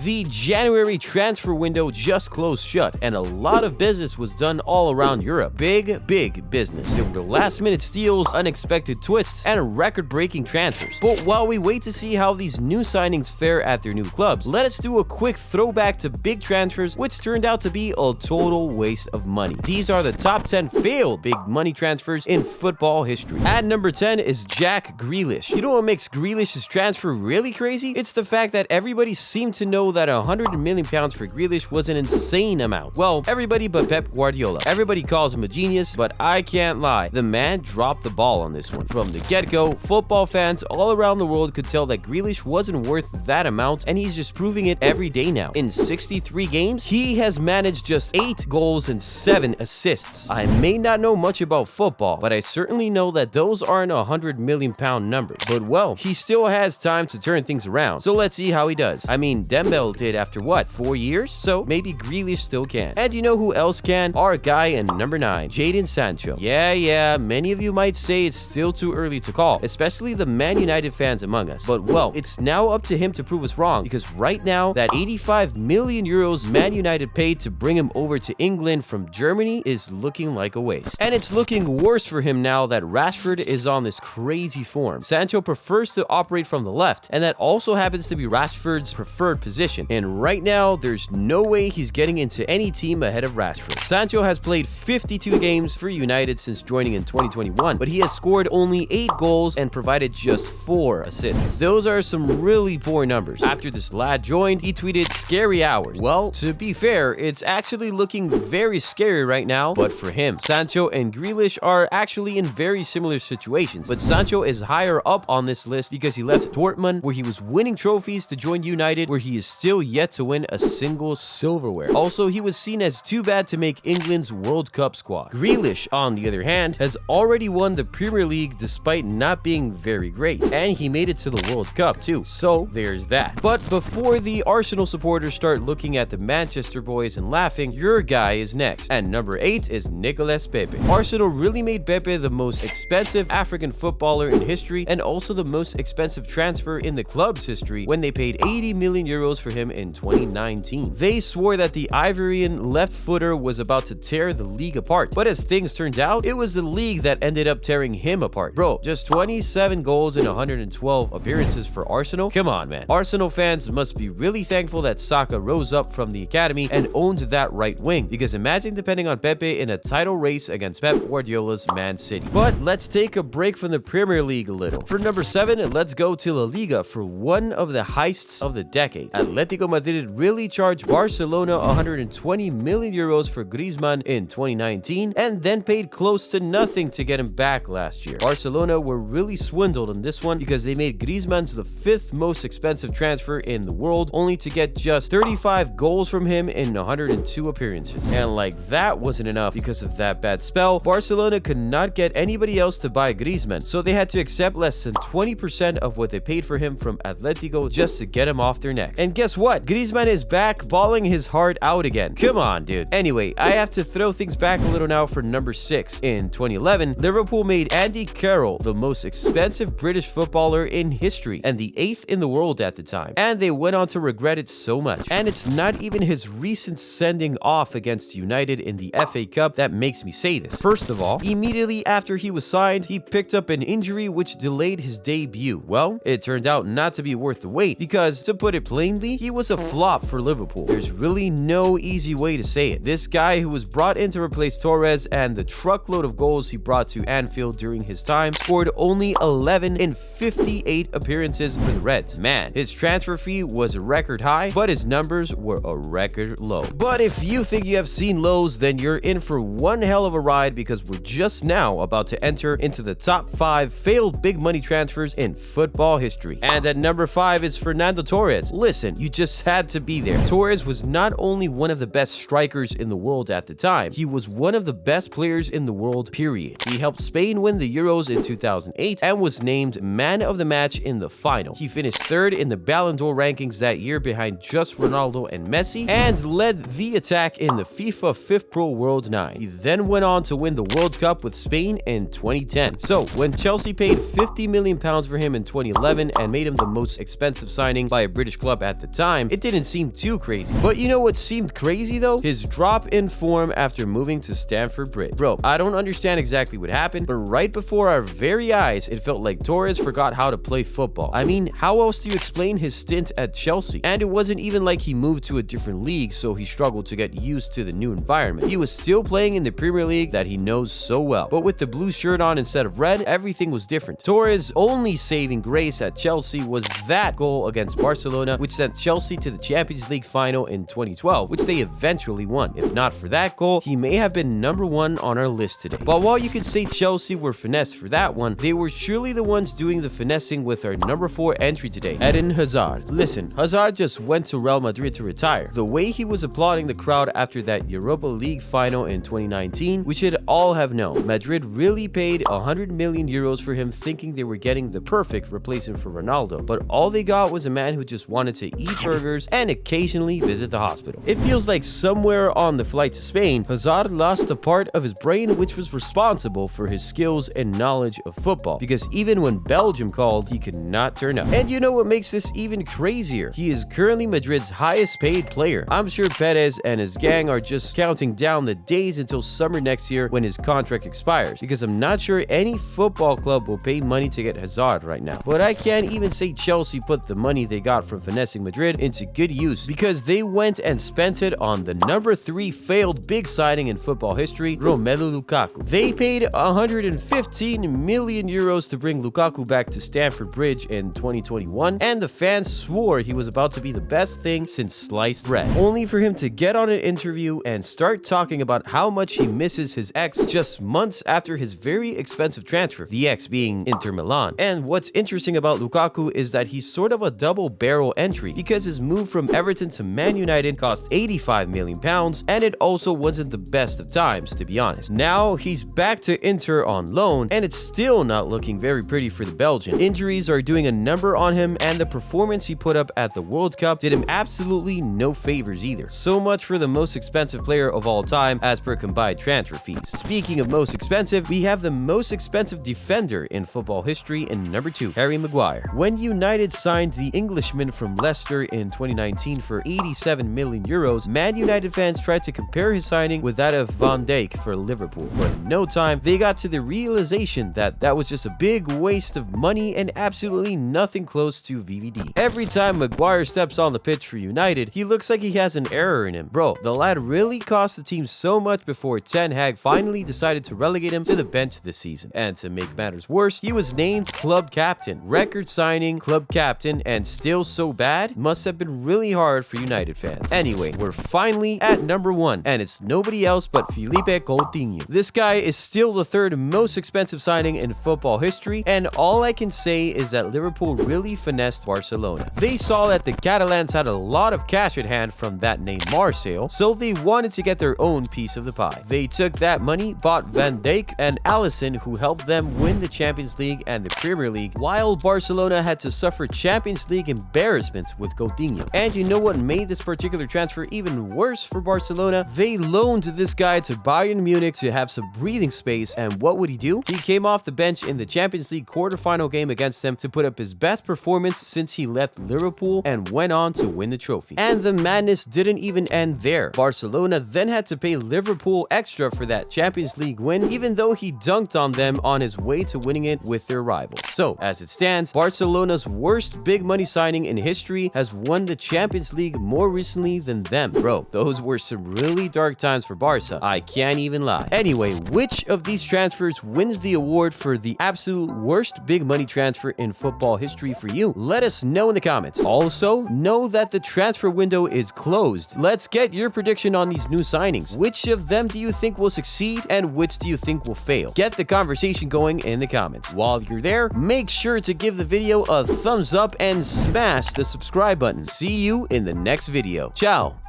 The January transfer window just closed shut, and a lot of business was done all around Europe. Big business. There were last-minute steals, unexpected twists, and record-breaking transfers. But while we wait to see how these new signings fare at their new clubs, let us do a quick throwback to big transfers, which turned out to be a total waste of money. These are the top 10 failed big money transfers in football history. At number 10 is Jack Grealish. You know what makes Grealish's transfer really crazy? It's the fact that everybody seemed to know that £100 million for Grealish was an insane amount. Well, everybody but Pep Guardiola. Everybody calls him a genius, but I can't lie. The man dropped the ball on this one. From the get-go, football fans all around the world could tell that Grealish wasn't worth that amount, and he's just proving it every day now. In 63 games, he has managed just 8 goals and 7 assists. I may not know much about football, but I certainly know that those aren't £100 million numbers. But well, he still has time to turn things around, so let's see how he does. I mean, Dembele did after what, 4 years? So maybe Grealish still can. And you know who else can? Our guy in number 9, Jadon Sancho. Yeah, many of you might say it's still too early to call, especially the Man United fans among us. But well, it's now up to him to prove us wrong, because right now, that 85 million euros Man United paid to bring him over to England from Germany is looking like a waste. And it's looking worse for him now that Rashford is on this crazy form. Sancho prefers to operate from the left, and that also happens to be Rashford's preferred position. And right now, there's no way he's getting into any team ahead of Rashford. Sancho has played 52 games for United since joining in 2021, but he has scored only 8 goals and provided just 4 assists. Those are some really poor numbers. After this lad joined, he tweeted, "Scary hours." Well, to be fair, it's actually looking very scary right now, but for him. Sancho and Grealish are actually in very similar situations, but Sancho is higher up on this list because he left Dortmund, where he was winning trophies, to join United, where he is still yet to win a single silverware. Also, he was seen as too bad to make England's World Cup squad. Grealish, on the other hand, has already won the Premier League despite not being very great, and he made it to the World Cup too, so there's that. But before the Arsenal supporters start looking at the Manchester boys and laughing, your guy is next. And number 8 is Nicolas Pepe. Arsenal really made Pepe the most expensive African footballer in history, and also the most expensive transfer in the club's history when they paid 80 million euros for him in 2019. They swore that the Ivorian left footer was about to tear the league apart, but as things turned out, it was the league that ended up tearing him apart. Bro, just 27 goals and 112 appearances for Arsenal? Come on, man. Arsenal fans must be really thankful that Saka rose up from the academy and owned that right wing, because imagine depending on Pepe in a title race against Pep Guardiola's Man City. But let's take a break from the Premier League a little. For number 7, let's go to La Liga for one of the heists of the decade. Atletico Madrid really charged Barcelona 120 million euros for Griezmann in 2019, and then paid close to nothing to get him back last year. Barcelona were really swindled on this one because they made Griezmann's the 5th most expensive transfer in the world, only to get just 35 goals from him in 102 appearances. And like that wasn't enough, because of that bad spell, Barcelona could not get anybody else to buy Griezmann, so they had to accept less than 20% of what they paid for him from Atletico just to get him off their neck. And guess what? Griezmann is back balling his heart out again. Come on, dude. Anyway, I have to throw things back a little now for number 6. In 2011, Liverpool made Andy Carroll the most expensive British footballer in history, and the 8th in the world at the time. And they went on to regret it so much. And it's not even his recent sending off against United in the FA Cup that makes me say this. First of all, immediately after he was signed, he picked up an injury which delayed his debut. Well, it turned out not to be worth the wait, because to put it plainly, he was a flop for Liverpool. There's really no easy way to say it. This guy, who was brought in to replace Torres, and the truckload of goals he brought to Anfield during his time, scored only 11 in 58 appearances for the Reds. Man, his transfer fee was a record high, but his numbers were a record low. But if you think you have seen lows, then you're in for one hell of a ride, because we're just now about to enter into the top 5 failed big money transfers in football history. And at number 5 is Fernando Torres. Listen, you just had to be there. Torres was not only one of the best strikers in the world at the time, he was one of the best players in the world, period. He helped Spain win the Euros in 2008 and was named man of the match in the final. He finished 3rd in the Ballon d'Or rankings that year behind just Ronaldo and Messi, and led the attack in the FIFA 5th Pro World 9. He then went on to win the World Cup with Spain in 2010. So when Chelsea paid £50 million for him in 2011 and made him the most expensive signing by a British club at the time, it didn't seem too crazy. But you know what seemed crazy though? His drop in form after moving to Stamford Bridge. Bro, I don't understand exactly what happened, but right before our very eyes, it felt like Torres forgot how to play football. I mean, how else do you explain his stint at Chelsea? And it wasn't even like he moved to a different league, so he struggled to get used to the new environment. He was still playing in the Premier League that he knows so well. But with the blue shirt on instead of red, everything was different. Torres' only saving grace at Chelsea was that goal against Barcelona, which sent Chelsea to the Champions League final in 2012, which they eventually won. If not for that goal, he may have been #1 on our list today. But while you could say Chelsea were finessed for that one, they were surely the ones doing the finessing with our #4 entry today, Eden Hazard. Listen, Hazard just went to Real Madrid to retire. The way he was applauding the crowd after that Europa League final in 2019, we should all have known. Madrid really paid 100 million euros for him, thinking they were getting the perfect replacement for Ronaldo, but all they got was a man who just wanted to eat burgers and occasionally visit the hospital. It feels like somewhere on the flight to Spain, Hazard lost a part of his brain which was responsible for his skills and knowledge of football, because even when Belgium called, he could not turn up. And you know what makes this even crazier? He is currently Madrid's highest paid player. I'm sure Perez and his gang are just counting down the days until summer next year when his contract expires, because I'm not sure any football club will pay money to get Hazard right now. But I can't even say Chelsea put the money they got from finessing Madrid into good use, because they went and spent it on the #3 failed big signing in football history, Romelu Lukaku. They paid 115 million euros to bring Lukaku back to Stamford Bridge in 2021, and the fans swore he was about to be the best thing since sliced bread, only for him to get on an interview and start talking about how much he misses his ex just months after his very expensive transfer, the ex being Inter Milan. And what's interesting about Lukaku is that he's sort of a double barrel entry, because his move from Everton to Man United cost 85 million pounds, and it also wasn't the best of times, to be honest. Now he's back to Inter on loan, and it's still not looking very pretty for the Belgian. Injuries are doing a number on him, and the performance he put up at the World Cup did him absolutely no favors either. So much for the most expensive player of all time as per combined transfer fees. Speaking of most expensive, we have the most expensive defender in football history in #2, Harry Maguire. When United signed the Englishman from Leicester in 2019 for 87 million euros, Man United fans tried to compare his signing with that of Van Dijk for Liverpool, but in no time they got to the realization that that was just a big waste of money and absolutely nothing close to VVD. Every time Maguire steps on the pitch for United, he looks like he has an error in him. Bro, the lad really cost the team so much before Ten Hag finally decided to relegate him to the bench this season. And to make matters worse, he was named club captain. Record signing, club captain, and still so bad? Must have been really hard for United fans. Anyway, we're finally at #1, and it's nobody else but Philippe Coutinho. This guy is still the third most expensive signing in football history, and all I can say is that Liverpool really finessed Barcelona. They saw that the Catalans had a lot of cash at hand from that Neymar sale, so they wanted to get their own piece of the pie. They took that money, bought Van Dijk and Alisson, who helped them win the Champions League and the Premier League, while Barcelona had to suffer Champions League embarrassments with Coutinho. And you know what made this particular transfer even worse for Barcelona? They loaned this guy to Bayern Munich to have some breathing space, and what would he do? He came off the bench in the Champions League quarterfinal game against them to put up his best performance since he left Liverpool and went on to win the trophy. And the madness didn't even end there. Barcelona then had to pay Liverpool extra for that Champions League win, even though he dunked on them on his way to winning it with their rival. So, as it stands, Barcelona's worst big money signing in history has won the Champions League more recently than them. Bro, those were some really dark times for Barca. I can't even lie. Anyway, which of these transfers wins the award for the absolute worst big money transfer in football history for you? Let us know in the comments. Also, know that the transfer window is closed. Let's get your prediction on these new signings. Which of them do you think will succeed, and which do you think will fail? Get the conversation going in the comments. While you're there, make sure to give the video a thumbs up and smash the subscribe button. See you in the next video. Ciao!